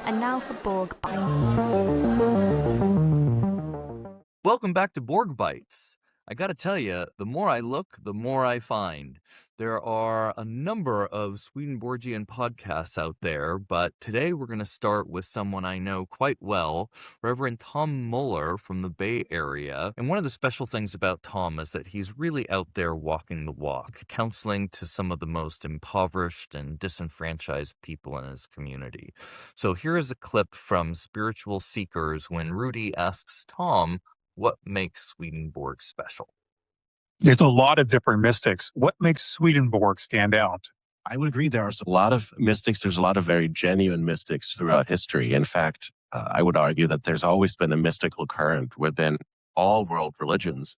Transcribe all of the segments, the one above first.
And now for Borg Bites. Welcome back to Borg Bites. I gotta tell you, the more I look, the more I find. There are a number of Swedenborgian podcasts out there, but today we're going to start with someone I know quite well, Reverend Tom Muller from the Bay Area. And one of the special things about Tom is that he's really out there walking the walk, counseling to some of the most impoverished and disenfranchised people in his community. So here is a clip from Spiritual Seekers when Rudy asks Tom, what makes Swedenborg special? There's a lot of different mystics. What makes Swedenborg stand out? I would agree. There's a lot of mystics. There's a lot of very genuine mystics throughout history. In fact, I would argue that there's always been a mystical current within all world religions.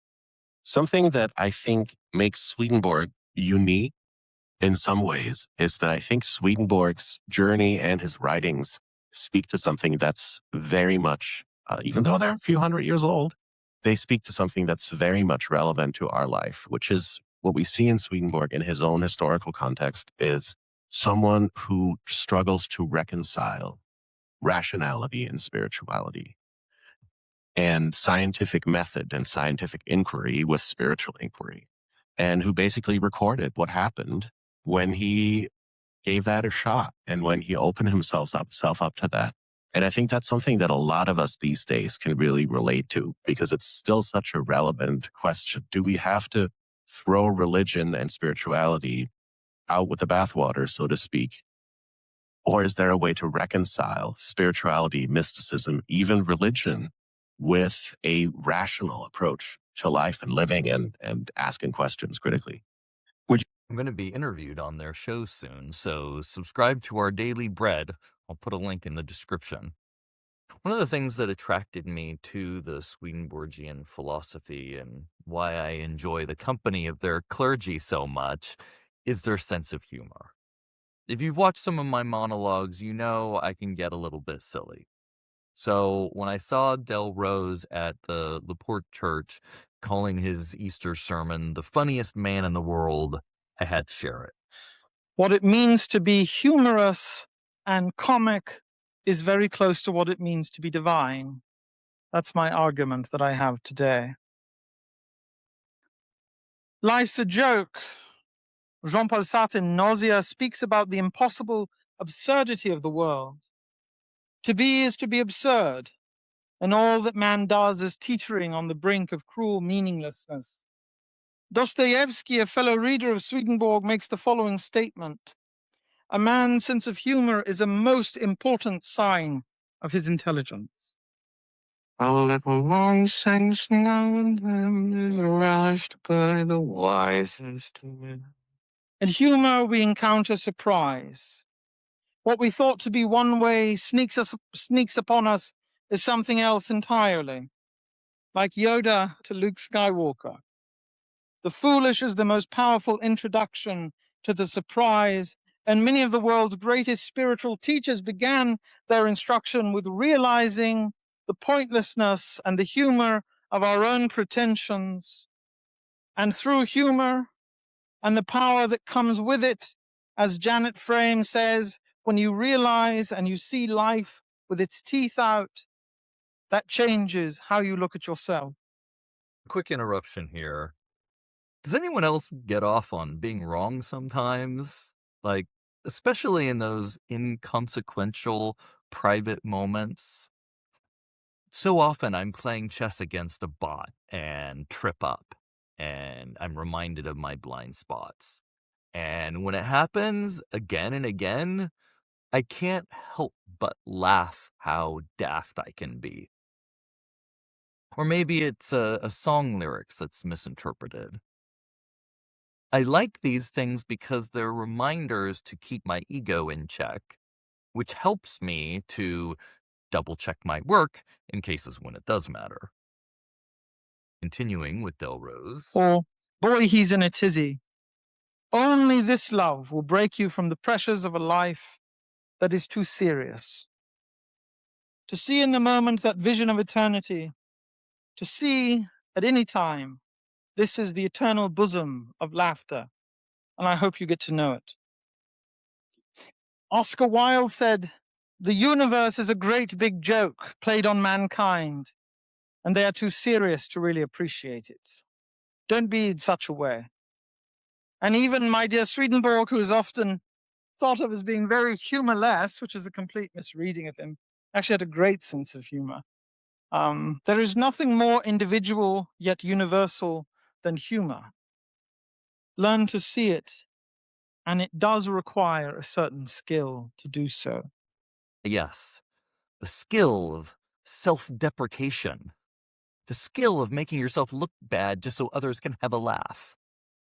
Something that I think makes Swedenborg unique in some ways is that I think Swedenborg's journey and his writings speak to something that's very much, even though they're a few hundred years old, they speak to something that's very much relevant to our life, which is what we see in Swedenborg in his own historical context is someone who struggles to reconcile rationality and spirituality and scientific method and scientific inquiry with spiritual inquiry, and who basically recorded what happened when he gave that a shot and when he opened himself up to that. And I think that's something that a lot of us these days can really relate to because it's still such a relevant question. Do we have to throw religion and spirituality out with the bathwater, so to speak? Or is there a way to reconcile spirituality, mysticism, even religion with a rational approach to life and living and asking questions critically? I'm going to be interviewed on their show soon, so subscribe to our Daily Bread. I'll put a link in the description. One of the things that attracted me to the Swedenborgian philosophy and why I enjoy the company of their clergy so much is their sense of humor. If you've watched some of my monologues, you know I can get a little bit silly. So when I saw Del Rose at the Laporte Church calling his Easter sermon the funniest man in the world, I had to share it. What it means to be humorous and comic is very close to what it means to be divine. That's my argument that I have today. Life's a joke. Jean-Paul Sartre in Nausea speaks about the impossible absurdity of the world. To be is to be absurd, and all that man does is teetering on the brink of cruel meaninglessness. Dostoevsky, a fellow reader of Swedenborg, makes the following statement. A man's sense of humor is a most important sign of his intelligence. A little nonsense now and then is relished by the wisest men. In humor, we encounter surprise. What we thought to be one way sneaks upon us as something else entirely, like Yoda to Luke Skywalker. The foolish is the most powerful introduction to the surprise, and many of the world's greatest spiritual teachers began their instruction with realizing the pointlessness and the humor of our own pretensions. And through humor and the power that comes with it, as Janet Frame says, when you realize and you see life with its teeth out, that changes how you look at yourself. Quick interruption here. Does anyone else get off on being wrong sometimes? Like, especially in those inconsequential private moments? So often I'm playing chess against a bot and trip up, and I'm reminded of my blind spots. And when it happens again and again, I can't help but laugh how daft I can be. Or maybe it's a song lyrics that's misinterpreted. I like these things because they're reminders to keep my ego in check, which helps me to double check my work in cases when it does matter. Continuing with Del Rose. Or, boy, he's in a tizzy. Only this love will break you from the pressures of a life that is too serious. To see in the moment that vision of eternity, to see at any time, this is the eternal bosom of laughter, and I hope you get to know it. Oscar Wilde said, The universe is a great big joke played on mankind, and they are too serious to really appreciate it. Don't be in such a way. And even my dear Swedenborg, who is often thought of as being very humorless, which is a complete misreading of him, actually had a great sense of humor. There is nothing more individual yet universal than humor. Learn to see it, and it does require a certain skill to do so. Yes, the skill of self-deprecation. The skill of making yourself look bad just so others can have a laugh.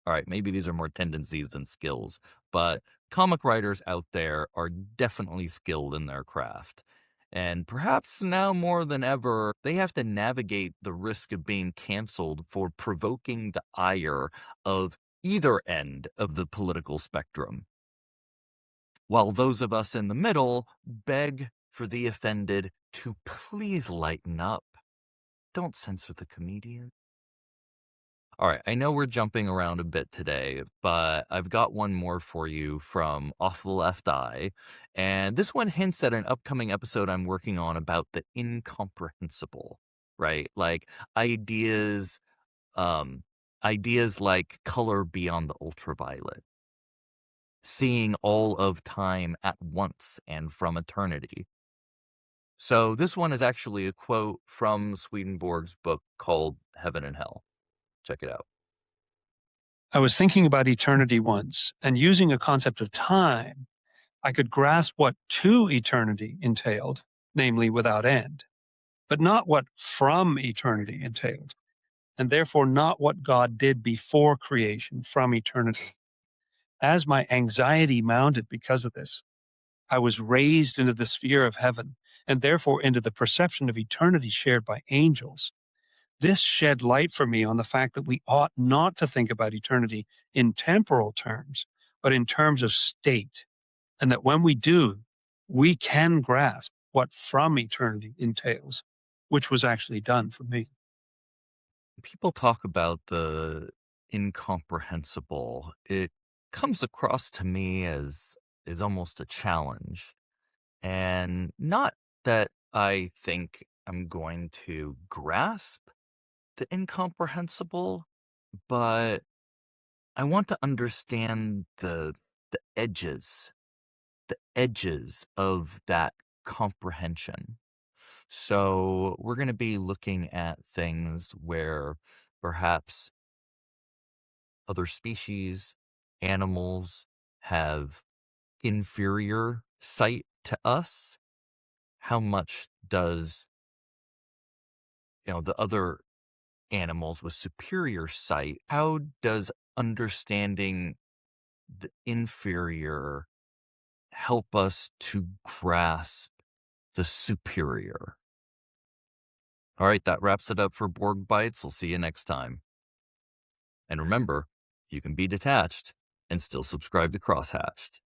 All right, maybe these are more tendencies than skills, but comic writers out there are definitely skilled in their craft. And perhaps now more than ever, they have to navigate the risk of being canceled for provoking the ire of either end of the political spectrum. While those of us in the middle beg for the offended to please lighten up. Don't censor the comedian. All right, I know we're jumping around a bit today, but I've got one more for you from Off the Left Eye. And this one hints at an upcoming episode I'm working on about the incomprehensible, right? Like ideas, ideas like color beyond the ultraviolet, seeing all of time at once and from eternity. So this one is actually a quote from Swedenborg's book called Heaven and Hell. Check it out. I was thinking about eternity once, and using a concept of time, I could grasp what to eternity entailed, namely without end, but not what from eternity entailed, and therefore not what God did before creation from eternity. As my anxiety mounted because of this, I was raised into the sphere of heaven, and therefore into the perception of eternity shared by angels. This shed light for me on the fact that we ought not to think about eternity in temporal terms, but in terms of state, and that when we do, we can grasp what from eternity entails, which was actually done for me. People talk about the incomprehensible. It comes across to me as is almost a challenge. And not that I think I'm going to grasp the incomprehensible, but I want to understand the edges of that comprehension. So we're going to be looking at things where perhaps other species, animals have inferior sight to us. How much does the other animals with superior sight, how does understanding the inferior help us to grasp the superior? All right, that wraps it up for Borg Bites. We'll see you next time. And remember, you can be detached and still subscribe to Crosshatched.